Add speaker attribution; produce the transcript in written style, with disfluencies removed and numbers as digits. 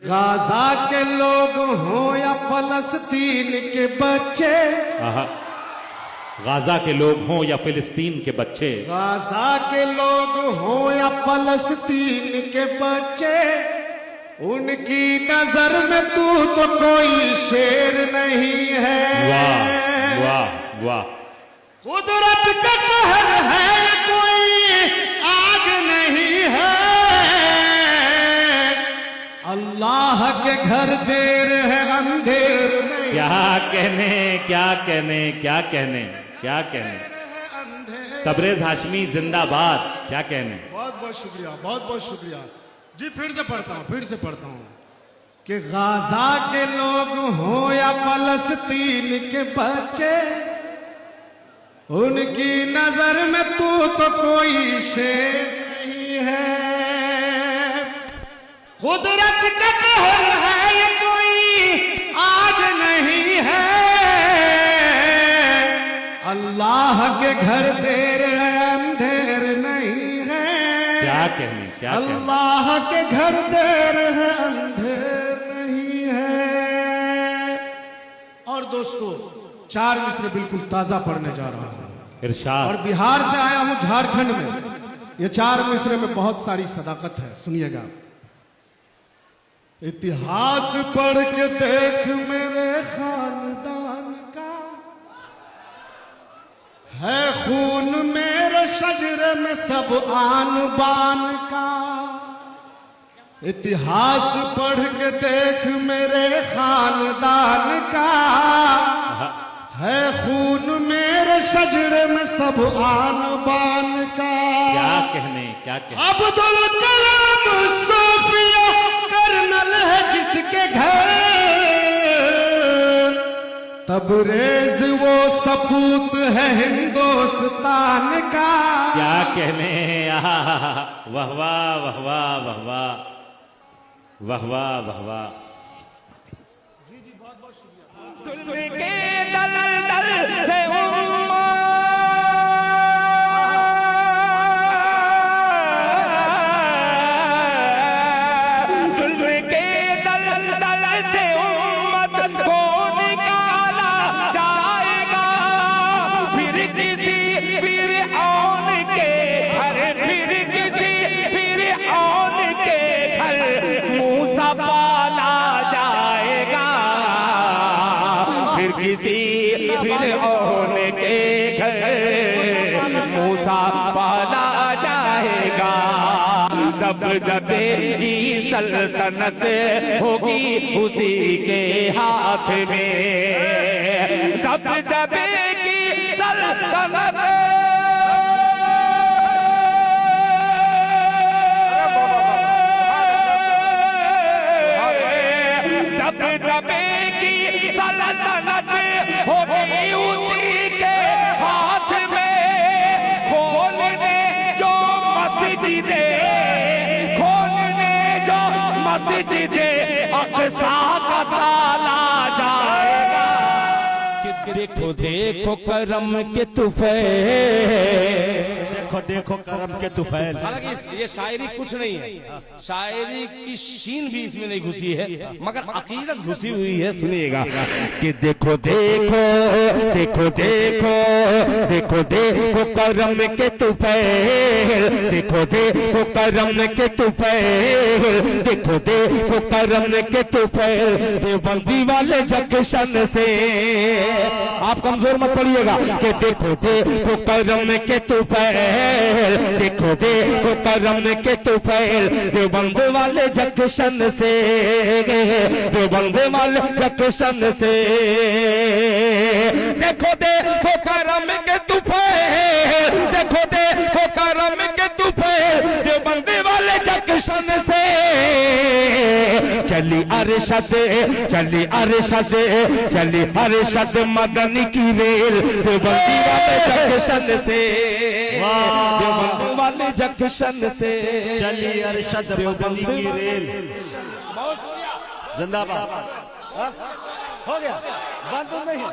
Speaker 1: Gaza के लोग हों या फलस्तीन के बच्चे,
Speaker 2: गाजा के लोग हों या फिलिस्तीन के बच्चे,
Speaker 1: गाजा के लोग हों या फलस्तीन के बच्चे, उनकी नजर में तू तो कोई शेर नहीं है।
Speaker 2: वाह वाह वाह।
Speaker 1: कुदरत का कहर है, कोई आग नहीं है। अल्लाह के घर देर है, अंधेर नहीं।
Speaker 2: क्या कहने क्या कहने क्या कहने क्या कहने। तबरेज हाशमी जिंदाबाद। क्या कहने।
Speaker 1: बहुत बहुत शुक्रिया, बहुत बहुत शुक्रिया जी। फिर से पढ़ता हूँ कि गाजा के लोग हों या फलस्तीन के बच्चे, उनकी नजर में तू तो कोई शेर नहीं है। कुदरत का कहर है, ये कोई आग नहीं है। अल्लाह के घर देर है, अंधेर नहीं है।
Speaker 2: क्या कहने क्या कहने।
Speaker 1: अल्लाह के घर देर है, अंधेर नहीं है। और दोस्तों, 4 मिसरे बिल्कुल ताजा पढ़ने जा रहा हूं।
Speaker 2: इरशाद।
Speaker 1: और बिहार से आया हूं झारखंड में। ये 4 मिसरे में बहुत सारी सदाकत है, सुनिएगा। इतिहास पढ़ के देख मेरे खानदान का, है खून मेरे शजरे में सब आन बान का। इतिहास पढ़ के देख मेरे खानदान का, है खून मेरे शजरे में सब आन बान का।
Speaker 2: क्या कहने क्या कहने।
Speaker 1: अब्दुल कलाम सोफिया कर्नल है जिसके घर, तबरेज वो सपूत है हिंदुस्तान का।
Speaker 2: क्या कहने। वाह वाह वाह वाह वाह वाह वाह वाह वाह वाह।
Speaker 1: जी जी बहुत बहुत शुक्रिया।
Speaker 3: के दल दल से फिर औन के घर मूसा पाला जाएगा। दबदबे की सल्तनत होगी उसी के हाथ में। दबदबे की सल्तनत दबदबे की सल्तनत होगी उसी के हाथ में। खोलने जो मस्जिदे, खोलने जो मस्जिदे अक़सा का ताला जाएगा। कि देखो देखो करम के तुफैल,
Speaker 4: देखो देखो करम के तुफैल।
Speaker 5: हालांकि ये शायरी कुछ नहीं है, शायरी की शीन भी इसमें नहीं घुसी है, मगर अकीदत घुसी हुई है। सुनिएगा
Speaker 3: कि देखो देखो देखो देखो देखो देखो करम के तुफैल, देखो देखो करम के तुफैल, देखो देखो करम के तुफैल। देवबंदी वाले जंक्शन से, आप कमजोर मत पड़िएगा। कि देखो देखो करम के तुफैल, देखो देखो करम के तुफैल। देवबंद वाले जंक्शन से, देवबंद वाले जंक्शन से। देखो देखो करम के तुफैल, देखो देखो करम के तुफैल। देवबंद वाले जंक्शन से चली अरशद, चली अरशद, चली अरशद मदनी की रेल। देवबंदी वाले जंक्शन से, देवबंदी वाले जंक्शन से
Speaker 4: चली अरशद देवबंदी की रेल। जिंदाबाद। हो गया, बंद नहीं।